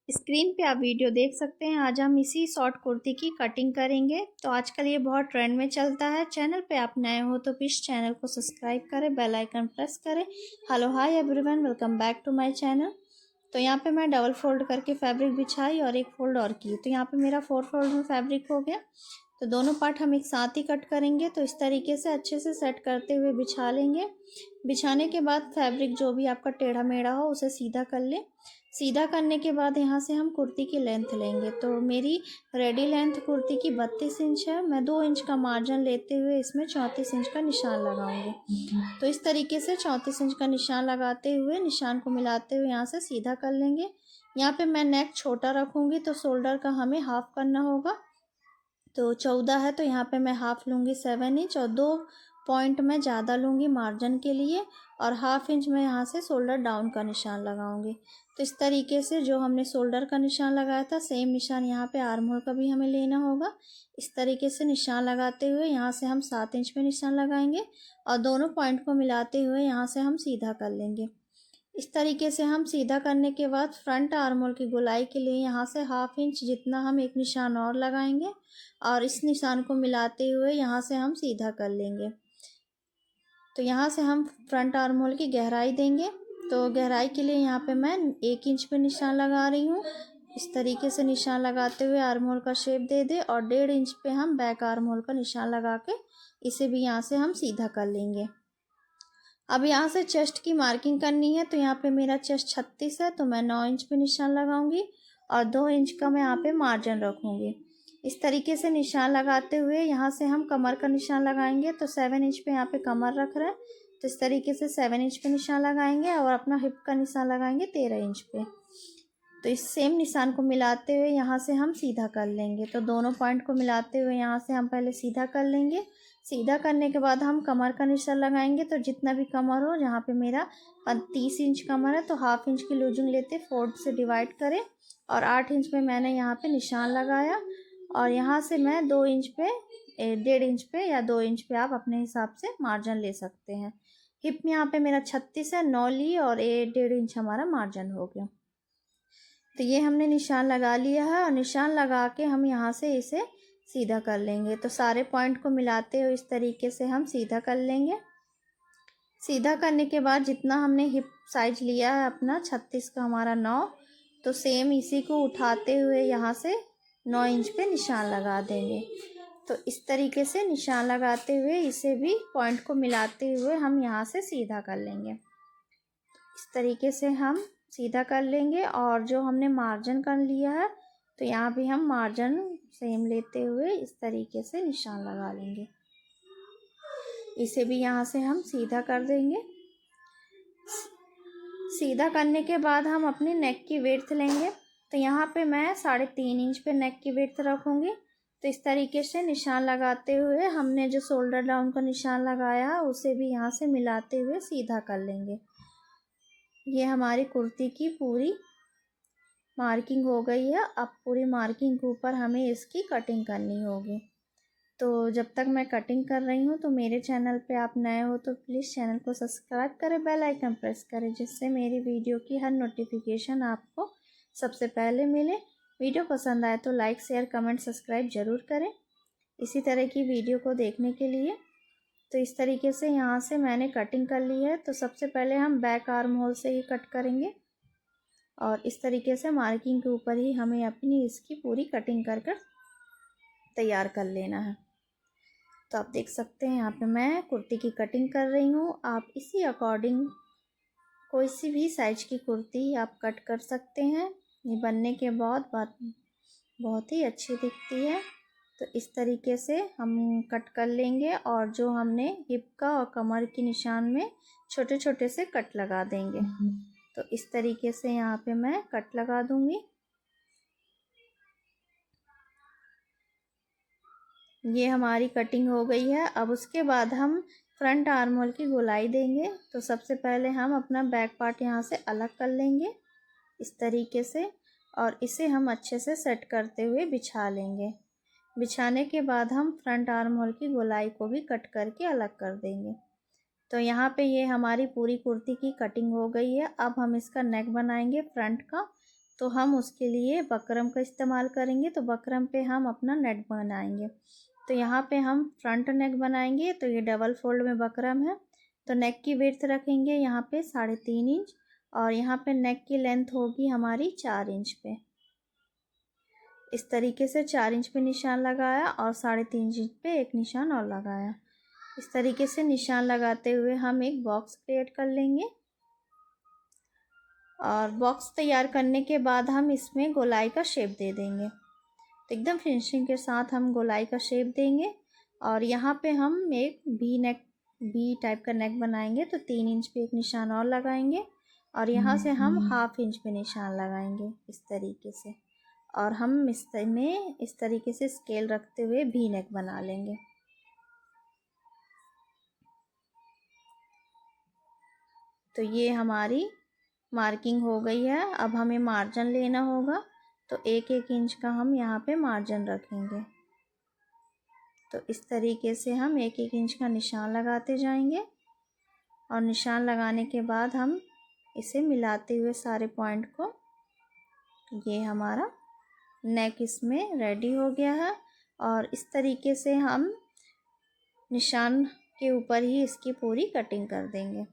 Screen पे आप video देख सकते हैं। आज हम इसी शॉर्ट कुर्ती की कटिंग करेंगे। तो आजकल ये बहुत ट्रेंड में चलता है। चैनल पे आप नए हो तो प्लीज़ चैनल को सब्सक्राइब करें, बेल आइकन प्रेस करें। Hello hi everyone, welcome back to my channel. तो यहाँ पे मैं डबल फोल्ड करके फैब्रिक बिछाई और एक फोल्ड और की। तो यहाँ पे मेरा 4 फोल्ड में फैब्रिक हो गया। तो दोनों पार्ट हम एक साथ ही कट करेंगे। तो इस तरीके से अच्छे से सेट करते हुए बिछा लेंगे। बिछाने के बाद फैब्रिक जो भी आपका टेढ़ा मेढ़ा हो उसे सीधा कर लें। सीधा करने के बाद यहाँ से हम कुर्ती की लेंथ लेंगे। तो मेरी रेडी लेंथ कुर्ती की 32 इंच है। मैं 2 इंच का मार्जिन लेते हुए इसमें 34 इंच का निशान लगाऊंगी। तो इस तरीके से 34 इंच का निशान लगाते हुए निशान को मिलाते हुए यहाँ से सीधा कर लेंगे। यहाँ पे मैं नेक छोटा रखूँगी तो शोल्डर का हमें हाफ करना होगा। तो 14 है तो यहाँ पे मैं हाफ लूँगी 7 इंच और 2 पॉइंट मैं ज़्यादा लूँगी मार्जिन के लिए और हाफ इंच में यहाँ से शोल्डर डाउन का निशान लगाऊंगी। तो इस तरीके से जो हमने शोल्डर का निशान लगाया था सेम निशान यहाँ पे आर्म होल का भी हमें लेना होगा। इस तरीके से निशान लगाते हुए यहाँ से हम 7 इंच पे निशान लगाएंगे और दोनों पॉइंट को मिलाते हुए यहाँ से हम सीधा कर लेंगे। इस तरीके से हम सीधा करने के बाद फ्रंट आर्म होल की गोलाई के लिए यहाँ से हाफ इंच जितना हम एक निशान और लगाएंगे और इस निशान को मिलाते हुए यहाँ से हम सीधा कर लेंगे। तो यहाँ से हम फ्रंट आर्म होल की गहराई देंगे। तो गहराई के लिए यहाँ पे मैं 1 इंच पे निशान लगा रही हूँ। इस तरीके से निशान लगाते हुए आर्म होल का शेप दे दे और 1.5 इंच पे हम बैक आर्म होल का निशान लगा के इसे भी यहाँ से हम सीधा कर लेंगे। अब यहाँ से चेस्ट की मार्किंग करनी है। तो यहाँ पे मेरा चेस्ट 36 है तो मैं 9 इंच पे निशान लगाऊंगी और 2 इंच का मैं यहाँ पे मार्जिन रखूँगी। इस तरीके से निशान लगाते हुए यहाँ से हम कमर का निशान लगाएंगे। तो 7 इंच पे यहाँ पे कमर रख रहे हैं तो इस तरीके से 7 इंच पे निशान लगाएंगे और अपना हिप का निशान लगाएंगे 13 इंच पे। तो इस सेम निशान को मिलाते हुए यहाँ से हम सीधा कर लेंगे। तो दोनों पॉइंट को मिलाते हुए यहाँ से हम पहले सीधा कर लेंगे। सीधा करने के बाद हम कमर का निशान लगाएंगे। तो जितना भी कमर हो, जहाँ पे मेरा 30 इंच कमर है तो हाफ इंच की लूजिंग लेते 4 से डिवाइड करें और 8 इंच पे मैंने यहाँ पे निशान लगाया और यहाँ से मैं 2 इंच पे 1.5 इंच पे या 2 इंच पे आप अपने हिसाब से मार्जिन ले सकते हैं। हिप में यहाँ पे मेरा 36 है, 9 ली और 1.5 इंच हमारा मार्जिन हो गया। तो ये हमने निशान लगा लिया है और निशान लगा के हम यहाँ से इसे सीधा कर लेंगे। तो सारे पॉइंट को मिलाते हुए इस तरीके से हम सीधा कर लेंगे। सीधा करने के बाद जितना हमने हिप साइज लिया है अपना 36 का हमारा 9, तो सेम इसी को उठाते हुए यहाँ से 9 इंच पे निशान लगा देंगे। तो इस तरीके से निशान लगाते हुए इसे भी पॉइंट को मिलाते हुए हम यहाँ से सीधा कर लेंगे। इस तरीके से हम सीधा कर लेंगे और जो हमने मार्जिन कर लिया है तो यहाँ भी हम मार्जिन सेम लेते हुए इस तरीके से निशान लगा लेंगे। इसे भी यहाँ से हम सीधा कर देंगे। सीधा करने के बाद हम अपनी नेक की विड्थ लेंगे। तो यहाँ पे मैं 3.5 इंच पे नेक की विड्थ रखूँगी। तो इस तरीके से निशान लगाते हुए हमने जो शोल्डर डाउन का निशान लगाया उसे भी यहाँ से मिलाते हुए सीधा कर लेंगे। ये हमारी कुर्ती की पूरी मार्किंग हो गई है। अब पूरी मार्किंग के ऊपर हमें इसकी कटिंग करनी होगी। तो जब तक मैं कटिंग कर रही हूँ तो मेरे चैनल पे आप नए हो तो प्लीज़ चैनल को सब्सक्राइब करें, बेल आइकन प्रेस करें जिससे मेरी वीडियो की हर नोटिफिकेशन आपको सबसे पहले मिले। वीडियो पसंद आए तो लाइक शेयर कमेंट सब्सक्राइब ज़रूर करें इसी तरह की वीडियो को देखने के लिए। तो इस तरीके से यहाँ से मैंने कटिंग कर ली है। तो सबसे पहले हम बैक आर्म होल से ही कट करेंगे और इस तरीके से मार्किंग के ऊपर ही हमें अपनी इसकी पूरी कटिंग कर कर तैयार कर लेना है। तो आप देख सकते हैं यहाँ पे मैं कुर्ती की कटिंग कर रही हूँ। आप इसी अकॉर्डिंग कोई सी भी साइज की कुर्ती आप कट कर सकते हैं। ये बनने के बाद बहुत ही अच्छी दिखती है। तो इस तरीके से हम कट कर लेंगे और जो हमने हिप का और कमर के निशान में छोटे छोटे से कट लगा देंगे। तो इस तरीके से यहाँ पे मैं कट लगा दूंगी। ये हमारी कटिंग हो गई है। अब उसके बाद हम फ्रंट आर्म होल की गोलाई देंगे। तो सबसे पहले हम अपना बैक पार्ट यहाँ से अलग कर लेंगे इस तरीके से और इसे हम अच्छे से सेट करते हुए बिछा लेंगे। बिछाने के बाद हम फ्रंट आर्म होल की गोलाई को भी कट करके अलग कर देंगे। तो यहाँ पे ये हमारी पूरी कुर्ती की कटिंग हो गई है। अब हम इसका नेक बनाएंगे फ्रंट का। तो हम उसके लिए बकरम का इस्तेमाल करेंगे। तो बकरम पे हम अपना नेक बनाएंगे। तो यहाँ पे हम फ्रंट नेक बनाएंगे। तो ये डबल फोल्ड में बकरम है। तो नेक की विड्थ रखेंगे यहाँ पे 3.5 इंच और यहाँ पे नेक की लेंथ होगी हमारी 4 इंच पे। इस तरीके से 4 इंच पे निशान लगाया और 3.5 इंच पे एक निशान और लगाया। इस तरीके से निशान लगाते हुए हम एक बॉक्स क्रिएट कर लेंगे और बॉक्स तैयार करने के बाद हम इसमें गोलाई का शेप दे देंगे। तो एकदम फिनिशिंग के साथ हम गोलाई का शेप देंगे और यहाँ पे हम एक वी टाइप का नेक बनाएंगे। तो 3 इंच पे एक निशान और लगाएंगे और यहाँ से हम 1/2 इंच पे निशान लगाएंगे इस तरीके से। और हम इस तरीके से स्केल रखते हुए वी नेक बना लेंगे। तो ये हमारी मार्किंग हो गई है। अब हमें मार्जिन लेना होगा। तो 1-1 इंच का हम यहाँ पे मार्जिन रखेंगे। तो इस तरीके से हम 1-1 इंच का निशान लगाते जाएंगे और निशान लगाने के बाद हम इसे मिलाते हुए सारे पॉइंट को, ये हमारा नेक इसमें रेडी हो गया है। और इस तरीके से हम निशान के ऊपर ही इसकी पूरी कटिंग कर देंगे।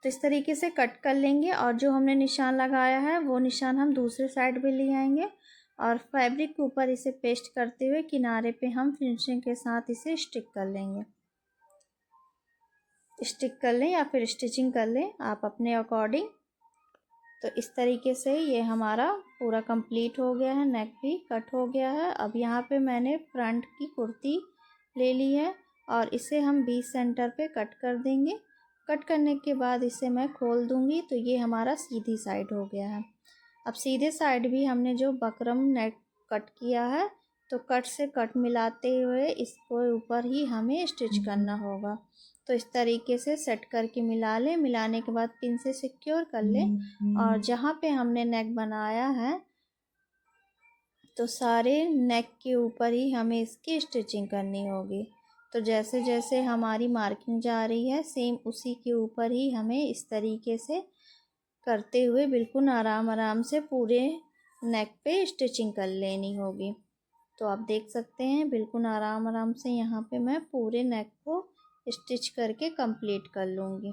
तो इस तरीके से कट कर लेंगे और जो हमने निशान लगाया है वो निशान हम दूसरे साइड पे ले आएंगे और फैब्रिक के ऊपर इसे पेस्ट करते हुए किनारे पे हम फिनिशिंग के साथ इसे स्टिक कर लेंगे। स्टिक कर लें या फिर स्टिचिंग कर लें आप अपने अकॉर्डिंग। तो इस तरीके से ये हमारा पूरा कंप्लीट हो गया है। नेक भी कट हो गया है। अब यहाँ पे मैंने फ्रंट की कुर्ती ले ली है और इसे हम 20 सेंटर पे कट कर देंगे। कट करने के बाद इसे मैं खोल दूँगी। तो ये हमारा सीधी साइड हो गया है। अब सीधे साइड भी हमने जो बकरम नेक कट किया है तो कट से कट मिलाते हुए इसको ऊपर ही हमें स्टिच करना होगा। तो इस तरीके से सेट करके मिला लें। मिलाने के बाद पिन से सिक्योर कर लें और जहाँ पे हमने नेक बनाया है तो सारे नेक के ऊपर ही हमें इसकी स्टिचिंग करनी होगी। तो जैसे जैसे हमारी मार्किंग जा रही है सेम उसी के ऊपर ही हमें इस तरीके से करते हुए बिल्कुल आराम आराम से पूरे नेक पे स्टिचिंग कर लेनी होगी। तो आप देख सकते हैं बिल्कुल आराम आराम से यहाँ पे मैं पूरे नेक को स्टिच करके कंप्लीट कर लूँगी।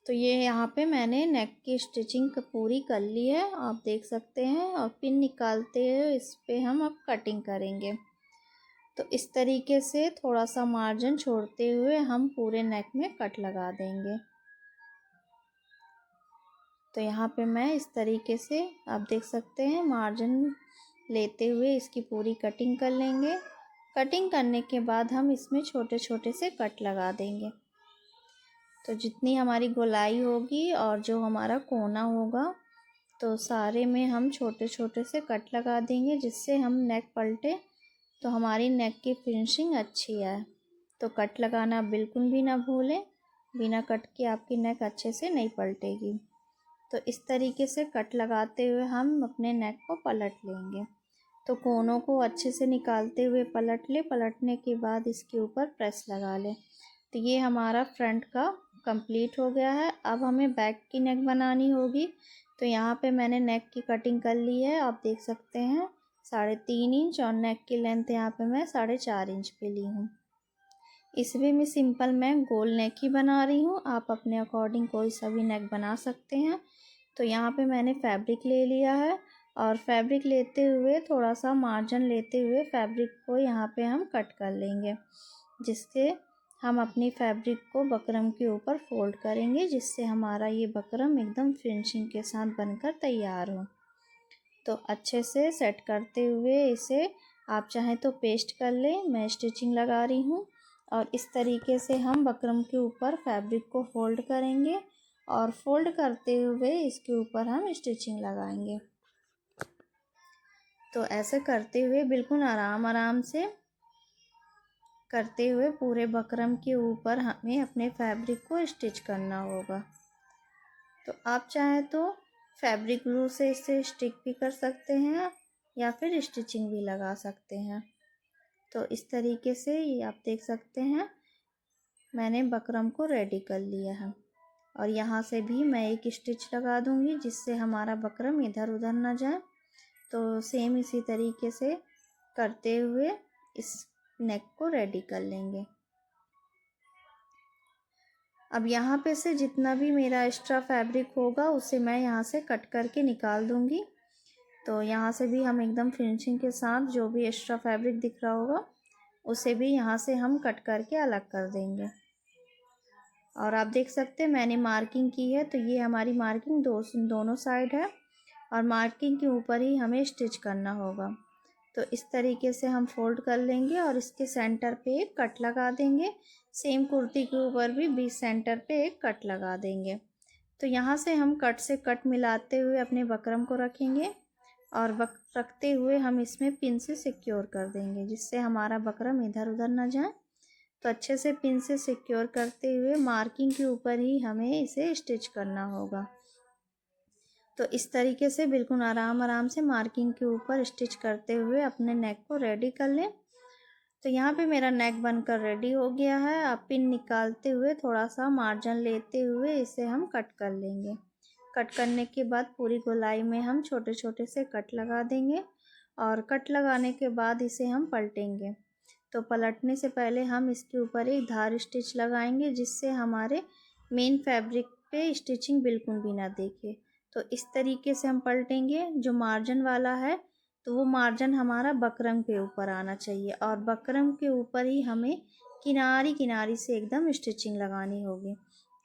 तो ये यहाँ पे मैंने नेक की स्टिचिंग पूरी कर ली है, आप देख सकते हैं। और पिन निकालते हुए इस पे हम अब कटिंग करेंगे। तो इस तरीके से थोड़ा सा मार्जिन छोड़ते हुए हम पूरे नेक में कट लगा देंगे। तो यहाँ पे मैं इस तरीके से आप देख सकते हैं मार्जिन लेते हुए इसकी पूरी कटिंग कर लेंगे। कटिंग करने के बाद हम इसमें छोटे छोटे से कट लगा देंगे। तो जितनी हमारी गोलाई होगी और जो हमारा कोना होगा तो सारे में हम छोटे छोटे से कट लगा देंगे जिससे हम नेक पलटे तो हमारी नेक की फिनिशिंग अच्छी आए। तो कट लगाना बिल्कुल भी ना भूलें, बिना कट के आपकी नेक अच्छे से नहीं पलटेगी। तो इस तरीके से कट लगाते हुए हम अपने नेक को पलट लेंगे। तो कोनों को अच्छे से निकालते हुए पलट ले। पलटने के बाद इसके ऊपर प्रेस लगा ले। तो ये हमारा फ्रंट का कंप्लीट हो गया है। अब हमें बैक की नेक बनानी होगी। तो यहाँ पे मैंने नेक की कटिंग कर ली है, आप देख सकते हैं 3.5 इंच और नेक की लेंथ यहाँ पे मैं 4.5 इंच पे ली हूँ। इसमें मैं सिंपल मैं गोल नेक ही बना रही हूँ, आप अपने अकॉर्डिंग कोई सा भी नेक बना सकते हैं। तो यहाँ पे मैंने फैब्रिक ले लिया है और फैब्रिक लेते हुए थोड़ा सा मार्जिन लेते हुए फैब्रिक को यहाँ पे हम कट कर लेंगे, जिससे हम अपनी फैब्रिक को बकरम के ऊपर फोल्ड करेंगे, जिससे हमारा ये बकरम एकदम फिनिशिंग के साथ बनकर तैयार हो। तो अच्छे से सेट करते हुए इसे आप चाहें तो पेस्ट कर लें, मैं स्टिचिंग लगा रही हूँ। और इस तरीके से हम बकरम के ऊपर फैब्रिक को फोल्ड करेंगे और फोल्ड करते हुए इसके ऊपर हम स्टिचिंग लगाएंगे। तो ऐसे करते हुए बिल्कुल आराम आराम से करते हुए पूरे बकरम के ऊपर हमें अपने फैब्रिक को स्टिच करना होगा। तो आप चाहें तो फैब्रिक ग्लू से इसे स्टिक भी कर सकते हैं या फिर स्टिचिंग भी लगा सकते हैं। तो इस तरीके से ये आप देख सकते हैं मैंने बकरम को रेडी कर लिया है। और यहाँ से भी मैं एक स्टिच लगा दूंगी जिससे हमारा बकरम इधर उधर ना जाए। तो सेम इसी तरीके से करते हुए इस नेक को रेडी कर लेंगे। अब यहाँ पे से जितना भी मेरा एक्स्ट्रा फैब्रिक होगा उसे मैं यहाँ से कट करके निकाल दूंगी। तो यहाँ से भी हम एकदम फिनिशिंग के साथ जो भी एक्स्ट्रा फैब्रिक दिख रहा होगा उसे भी यहाँ से हम कट करके अलग कर देंगे। और आप देख सकते हैं मैंने मार्किंग की है, तो ये हमारी मार्किंग दोनों साइड है और मार्किंग के ऊपर ही हमें स्टिच करना होगा। तो इस तरीके से हम फोल्ड कर लेंगे और इसके सेंटर पे एक कट लगा देंगे। सेम कुर्ती के ऊपर भी बीच सेंटर पे एक कट लगा देंगे। तो यहाँ से हम कट से कट मिलाते हुए अपने बकरम को रखेंगे और रखते हुए हम इसमें पिन से सिक्योर कर देंगे जिससे हमारा बकरम इधर उधर ना जाए। तो अच्छे से पिन से सिक्योर करते हुए मार्किंग के ऊपर ही हमें इसे स्टिच करना होगा। तो इस तरीके से बिल्कुल आराम से मार्किंग के ऊपर स्टिच करते हुए अपने नेक को रेडी कर लें। तो यहाँ पे मेरा नेक बनकर रेडी हो गया है। अब पिन निकालते हुए थोड़ा सा मार्जिन लेते हुए इसे हम कट कर लेंगे। कट करने के बाद पूरी गोलाई में हम छोटे छोटे से कट लगा देंगे और कट लगाने के बाद इसे हम पलटेंगे। तो पलटने से पहले हम इसके ऊपर एक धार स्टिच लगाएंगे जिससे हमारे मेन फैब्रिक पे स्टिचिंग बिल्कुल भी ना दिखे। तो इस तरीके से हम पलटेंगे। जो मार्जिन वाला है तो वो मार्जिन हमारा बकरम के ऊपर आना चाहिए और बकरम के ऊपर ही हमें किनारी से एकदम स्टिचिंग लगानी होगी।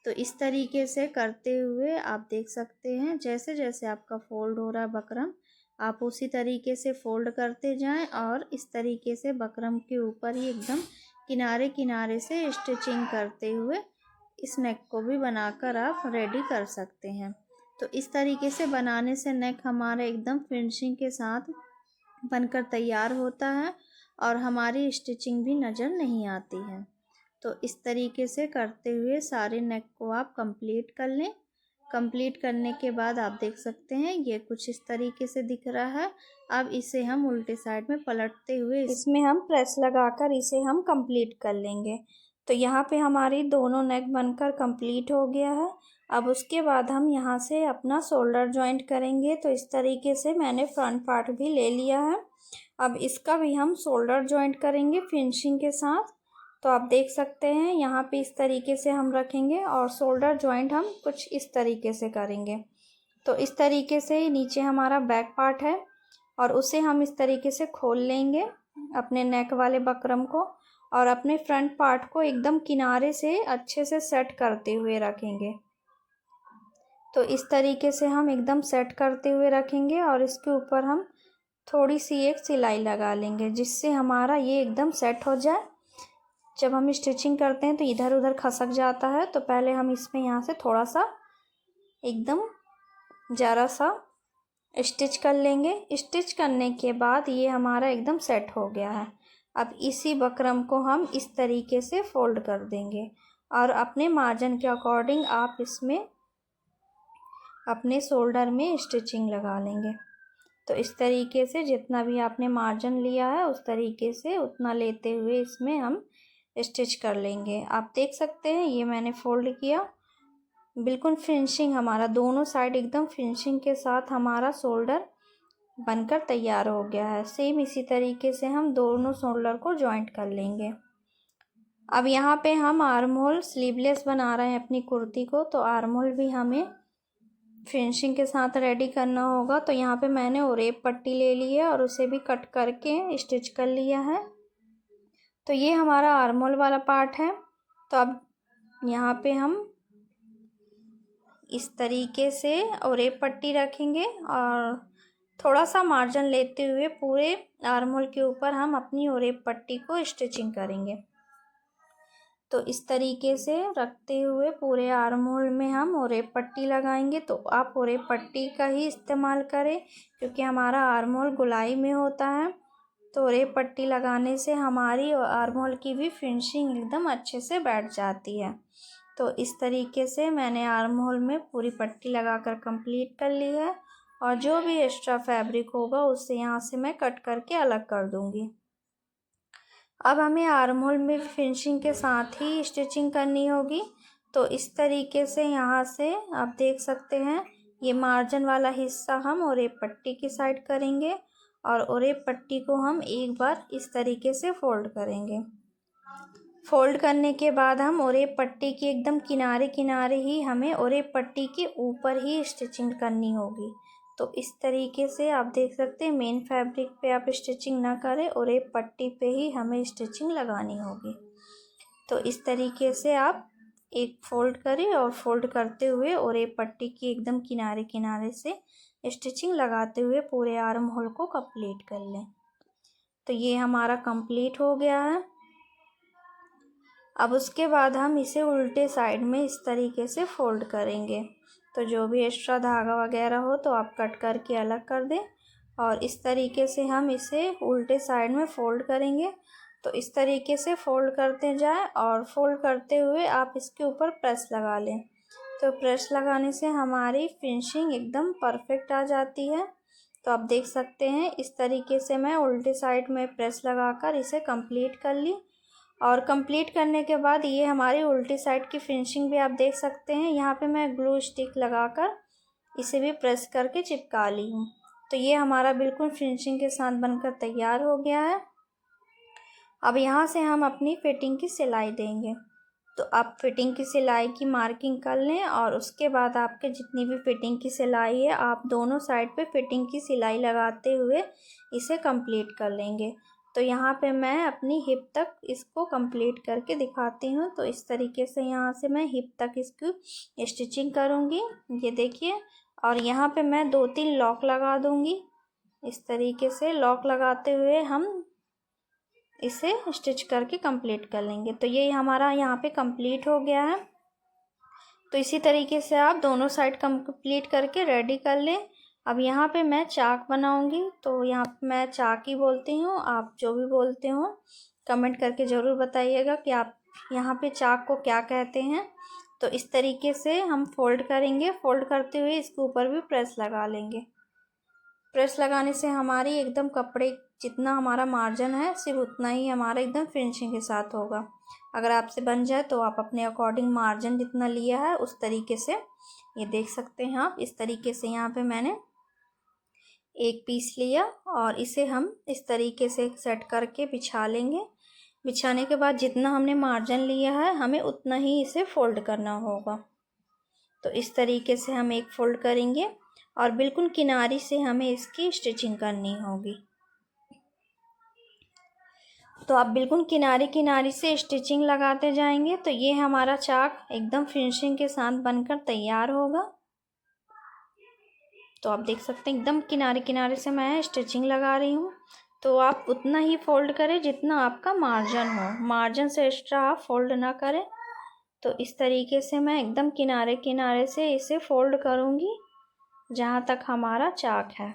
तो इस तरीके से करते हुए आप देख सकते हैं जैसे जैसे आपका फोल्ड हो रहा है बकरम, आप उसी तरीके से फोल्ड करते जाएं और इस तरीके से बकरम के ऊपर ही एकदम किनारे से स्टिचिंग करते हुए इस नेक को भी बनाकर आप रेडी कर सकते हैं। तो इस तरीके से बनाने से नेक हमारा एकदम फिनिशिंग के साथ बनकर तैयार होता है और हमारी स्टिचिंग भी नज़र नहीं आती है। तो इस तरीके से करते हुए सारे नेक को आप कंप्लीट कर लें। कंप्लीट करने के बाद आप देख सकते हैं ये कुछ इस तरीके से दिख रहा है। अब इसे हम उल्टे साइड में पलटते हुए इसमें हम प्रेस लगाकर इसे हम कंप्लीट कर लेंगे। तो यहाँ पे हमारी दोनों नेक बनकर कंप्लीट हो गया है। अब उसके बाद हम यहाँ से अपना शोल्डर जॉइंट करेंगे। तो इस तरीके से मैंने फ्रंट पार्ट भी ले लिया है। अब इसका भी हम शोल्डर जॉइंट करेंगे फिनिशिंग के साथ। तो आप देख सकते हैं यहाँ पे इस तरीके से हम रखेंगे और शोल्डर जॉइंट हम कुछ इस तरीके से करेंगे। तो इस तरीके से नीचे हमारा बैक पार्ट है और उसे हम इस तरीके से खोल लेंगे अपने नेक वाले बकरम को और अपने फ्रंट पार्ट को एकदम किनारे से अच्छे से सेट करते हुए रखेंगे। तो इस तरीके से हम एकदम सेट करते हुए रखेंगे और इसके ऊपर हम थोड़ी सी एक सिलाई लगा लेंगे जिससे हमारा ये एकदम सेट हो जाए। जब हम स्टिचिंग करते हैं तो इधर उधर खसक जाता है, तो पहले हम इसमें यहाँ से थोड़ा सा एकदम ज़रा सा स्टिच कर लेंगे। स्टिच करने के बाद ये हमारा एकदम सेट हो गया है। अब इसी बकरम को हम इस तरीके से फोल्ड कर देंगे और अपने मार्जिन के अकॉर्डिंग आप इसमें अपने शोल्डर में स्टिचिंग लगा लेंगे। तो इस तरीके से जितना भी आपने मार्जिन लिया है उस तरीके से उतना लेते हुए इसमें हम स्टिच कर लेंगे। आप देख सकते हैं ये मैंने फोल्ड किया, बिल्कुल फिनिशिंग हमारा दोनों साइड एकदम फिनिशिंग के साथ हमारा शोल्डर बनकर तैयार हो गया है। सेम इसी तरीके से हम दोनों शोल्डर को जॉइंट कर लेंगे। अब यहाँ पे हम आर्म होल स्लीवलेस बना रहे हैं अपनी कुर्ती को, तो आर्म होल भी हमें फिनिशिंग के साथ रेडी करना होगा। तो यहाँ पे मैंने ओरेप पट्टी ले ली है और उसे भी कट करके स्टिच कर लिया है। तो ये हमारा आर्म होल वाला पार्ट है। तो अब यहाँ पे हम इस तरीके से ओरेप पट्टी रखेंगे और थोड़ा सा मार्जिन लेते हुए पूरे आर्म होल के ऊपर हम अपनी ओरेप पट्टी को स्टिचिंग करेंगे। तो इस तरीके से रखते हुए पूरे आर्म होल में हम ओरेप पट्टी लगाएंगे। तो आप ओरेप पट्टी का ही इस्तेमाल करें क्योंकि हमारा आर्म होल गोलाई में होता है। तो ओरेप पट्टी लगाने से हमारी आर्म होल की भी फिनिशिंग एकदम अच्छे से बैठ जाती है। तो इस तरीके से मैंने आर्म होल में पूरी पट्टी लगाकर कंप्लीट कर ली है और जो भी एक्स्ट्रा फैब्रिक होगा उससे यहाँ से मैं कट करके अलग कर दूँगी। अब हमें आर्म होल में फिनिशिंग के साथ ही स्टिचिंग करनी होगी। तो इस तरीके से यहाँ से आप देख सकते हैं, ये मार्जिन वाला हिस्सा हम ओरेप पट्टी की साइड करेंगे और ओरेप पट्टी को हम एक बार इस तरीके से फोल्ड करेंगे। फोल्ड करने के बाद हम ओरेप पट्टी की एकदम किनारे किनारे ही हमें ओरेप पट्टी के ऊपर ही स्टिचिंग करनी होगी। तो इस तरीके से आप देख सकते हैं, मेन फैब्रिक पे आप स्टिचिंग ना करें, ओरेप पट्टी पे ही हमें स्टिचिंग लगानी होगी। तो इस तरीके से आप एक फोल्ड करें और फोल्ड करते हुए ओरेप पट्टी की एकदम किनारे किनारे से स्टिचिंग लगाते हुए पूरे आर्म होल को कंप्लीट कर लें। तो ये हमारा कंप्लीट हो गया है। अब उसके बाद हम इसे उल्टे साइड में इस तरीके से फोल्ड करेंगे। तो जो भी एक्स्ट्रा धागा वगैरह हो तो आप कट करके अलग कर दें और इस तरीके से हम इसे उल्टे साइड में फ़ोल्ड करेंगे। तो इस तरीके से फ़ोल्ड करते जाएं और फ़ोल्ड करते हुए आप इसके ऊपर प्रेस लगा लें। तो प्रेस लगाने से हमारी फिनिशिंग एकदम परफेक्ट आ जाती है। तो आप देख सकते हैं, इस तरीके से मैं उल्टे साइड में प्रेस लगाकर इसे कंप्लीट कर ली। और कंप्लीट करने के बाद ये हमारी उल्टी साइड की फिनिशिंग भी आप देख सकते हैं। यहाँ पे मैं ग्लू स्टिक लगाकर इसे भी प्रेस करके चिपका ली हूँ। तो ये हमारा बिल्कुल फिनिशिंग के साथ बनकर तैयार हो गया है। अब यहाँ से हम अपनी फिटिंग की सिलाई देंगे। तो आप फिटिंग की सिलाई की मार्किंग कर लें और उसके बाद आपके जितनी भी फिटिंग की सिलाई है आप दोनों साइड पे फिटिंग की सिलाई लगाते हुए इसे कंप्लीट कर लेंगे। तो यहाँ पे मैं अपनी हिप तक इसको कंप्लीट करके दिखाती हूँ। तो इस तरीके से यहाँ से मैं हिप तक इसकी स्टिचिंग करूँगी, ये देखिए। और यहाँ पे मैं 2-3 लॉक लगा दूँगी। इस तरीके से लॉक लगाते हुए हम इसे स्टिच करके कंप्लीट कर लेंगे। तो ये हमारा यहाँ पे कंप्लीट हो गया है। तो इसी तरीके से आप दोनों साइड कंप्लीट करके रेडी कर लें। अब यहाँ पे मैं चाक बनाऊंगी। तो यहाँ पे मैं चाक ही बोलती हूँ, आप जो भी बोलते हो कमेंट करके ज़रूर बताइएगा कि आप यहाँ पे चाक को क्या कहते हैं। तो इस तरीके से हम फोल्ड करेंगे, फोल्ड करते हुए इसके ऊपर भी प्रेस लगा लेंगे। प्रेस लगाने से हमारी एकदम कपड़े जितना हमारा मार्जिन है सिर्फ उतना ही हमारा एकदम फिनिशिंग के साथ होगा। अगर आपसे बन जाए तो आप अपने अकॉर्डिंग मार्जिन जितना लिया है उस तरीके से, ये देख सकते हैं आप। इस तरीके से यहाँ पे मैंने एक पीस लिया और इसे हम इस तरीके से सेट करके बिछा लेंगे। बिछाने के बाद जितना हमने मार्जिन लिया है हमें उतना ही इसे फोल्ड करना होगा। तो इस तरीके से हम एक फोल्ड करेंगे और बिल्कुल किनारी से हमें इसकी स्टिचिंग करनी होगी। तो आप बिल्कुल किनारे किनारे से स्टिचिंग लगाते जाएंगे तो ये हमारा चाक एकदम फिनिशिंग के साथ बनकर तैयार होगा। तो आप देख सकते हैं एकदम किनारे किनारे से मैं स्टिचिंग लगा रही हूँ। तो आप उतना ही फोल्ड करें जितना आपका मार्जिन हो, मार्जिन से एक्स्ट्रा आप फोल्ड ना करें। तो इस तरीके से मैं एकदम किनारे किनारे से इसे फोल्ड करूँगी जहाँ तक हमारा चाक है।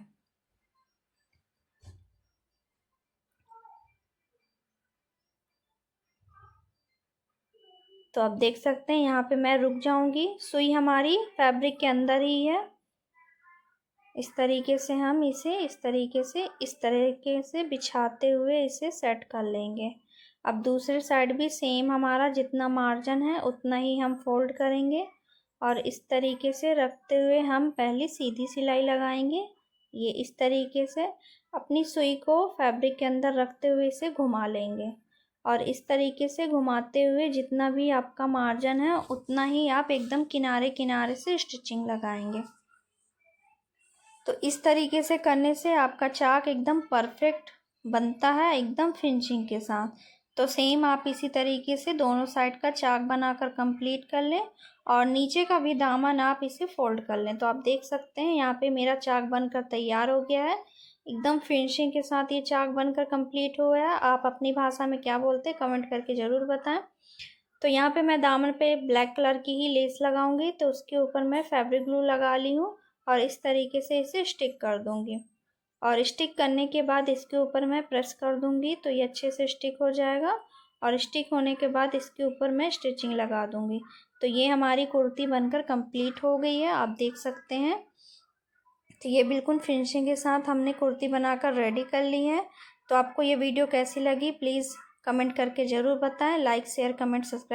तो आप देख सकते हैं यहाँ पे मैं रुक जाऊंगी, सुई हमारी फैब्रिक के अंदर ही है। इस तरीके से हम इसे इस तरीके से बिछाते हुए इसे सेट कर लेंगे। अब दूसरी साइड भी सेम हमारा जितना मार्जिन है उतना ही हम फोल्ड करेंगे और इस तरीके से रखते हुए हम पहले सीधी सिलाई लगाएंगे। ये इस तरीके से अपनी सुई को फैब्रिक के अंदर रखते हुए इसे घुमा लेंगे और इस तरीके से घुमाते हुए जितना भी आपका मार्जिन है उतना ही आप एकदम किनारे किनारे से स्टिचिंग लगाएंगे। तो इस तरीके से करने से आपका चाक एकदम परफेक्ट बनता है, एकदम फिनिशिंग के साथ। तो सेम आप इसी तरीके से दोनों साइड का चाक बनाकर कंप्लीट कर लें और नीचे का भी दामन आप इसे फोल्ड कर लें। तो आप देख सकते हैं यहाँ पे मेरा चाक बनकर तैयार हो गया है, एकदम फिनिशिंग के साथ ये चाक बनकर कंप्लीट हो गया। आप अपनी भाषा में क्या बोलते हैं कमेंट करके ज़रूर बताएं। तो यहाँ पे मैं दामन पे ब्लैक कलर की ही लेस लगाऊंगी। तो उसके ऊपर मैं फैब्रिक ग्लू लगा ली हूँ और इस तरीके से इसे स्टिक कर दूंगी और स्टिक करने के बाद इसके ऊपर मैं प्रेस कर दूंगी तो ये अच्छे से स्टिक हो जाएगा। और स्टिक होने के बाद इसके ऊपर मैं स्टिचिंग लगा दूंगी। तो ये हमारी कुर्ती बनकर कंप्लीट हो गई है, आप देख सकते हैं। तो ये बिल्कुल फिनिशिंग के साथ हमने कुर्ती बनाकर रेडी कर ली है। तो आपको ये वीडियो कैसी लगी प्लीज़ कमेंट करके ज़रूर बताएं। Like share comment subscribe